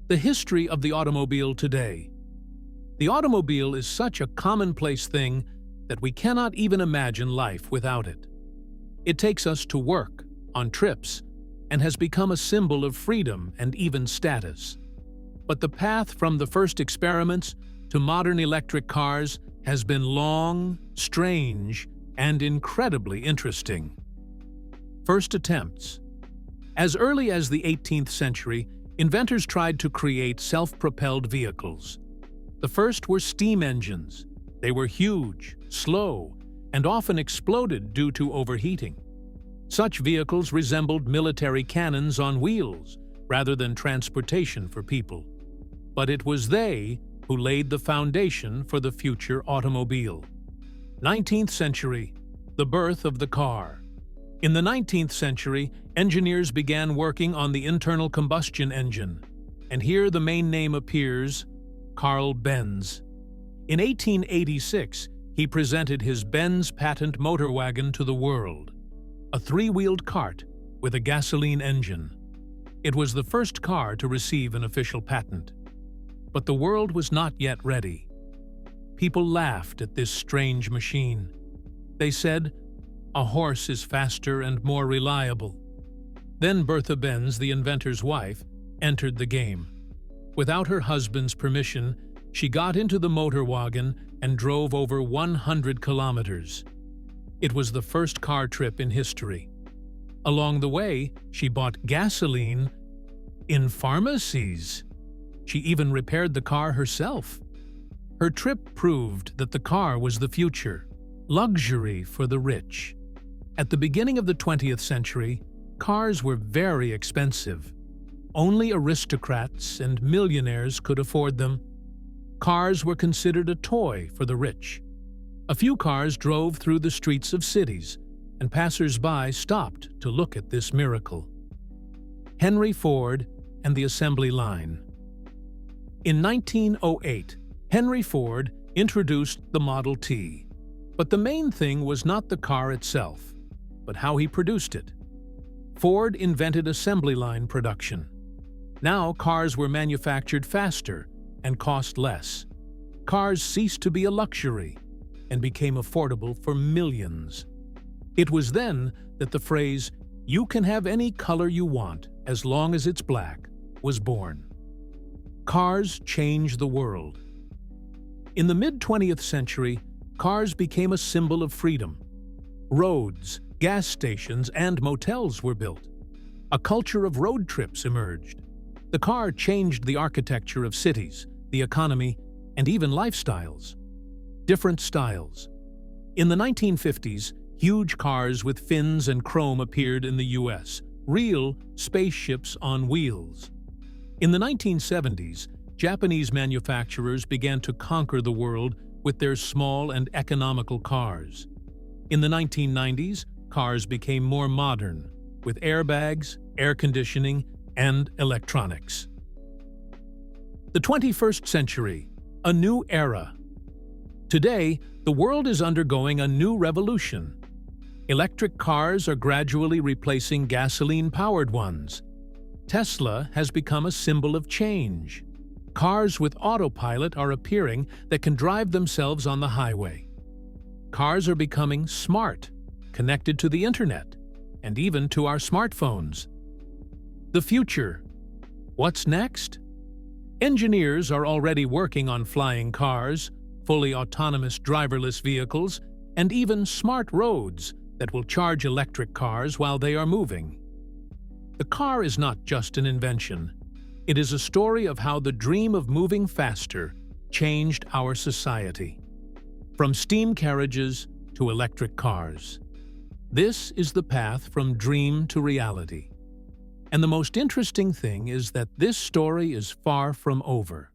The history of the automobile today. The automobile is such a commonplace thing that we cannot even imagine life without it. It takes us to work, on trips, and has become a symbol of freedom and even status. But the path from the first experiments to modern electric cars has been long, strange, and incredibly interesting. First attempts. As early as the 18th century, inventors tried to create self-propelled vehicles. The first were steam engines. They were huge, slow, and often exploded due to overheating. Such vehicles resembled military cannons on wheels rather than transportation for people. But it was they who laid the foundation for the future automobile. 19th century, the birth of the car. In the 19th century, engineers began working on the internal combustion engine, and here the main name appears, Karl Benz. In 1886, he presented his Benz patent motor wagon to the world, a three-wheeled cart with a gasoline engine. It was the first car to receive an official patent. But the world was not yet ready. People laughed at this strange machine. They said, "A horse is faster and more reliable." Then Bertha Benz, the inventor's wife, entered the game. Without her husband's permission, she got into the motor wagon and drove over 100 kilometers. It was the first car trip in history. Along the way, she bought gasoline in pharmacies. She even repaired the car herself. Her trip proved that the car was the future, luxury for the rich. At the beginning of the 20th century, cars were very expensive. Only aristocrats and millionaires could afford them. Cars were considered a toy for the rich. A few cars drove through the streets of cities, and passers-by stopped to look at this miracle. Henry Ford and the assembly line. In 1908, Henry Ford introduced the Model T. But the main thing was not the car itself, but how he produced it. Ford invented assembly line production. Now cars were manufactured faster and cost less. Cars ceased to be a luxury and became affordable for millions. It was then that the phrase, "You can have any color you want as long as it's black," was born. Cars changed the world. In the mid-20th century, cars became a symbol of freedom. Roads, gas stations, and motels were built. A culture of road trips emerged. The car changed the architecture of cities, the economy, and even lifestyles. Different styles. In the 1950s, huge cars with fins and chrome appeared in the US, real spaceships on wheels. In the 1970s, Japanese manufacturers began to conquer the world with their small and economical cars. In the 1990s, cars became more modern, with airbags, air conditioning, and electronics. The 21st century, a new era. Today, the world is undergoing a new revolution. Electric cars are gradually replacing gasoline-powered ones. Tesla has become a symbol of change. Cars with autopilot are appearing that can drive themselves on the highway. Cars are becoming smart, connected to the internet, and even to our smartphones. The future. What's next? Engineers are already working on flying cars, fully autonomous driverless vehicles, and even smart roads that will charge electric cars while they are moving. The car is not just an invention. It is a story of how the dream of moving faster changed our society. From steam carriages to electric cars. This is the path from dream to reality. And the most interesting thing is that this story is far from over.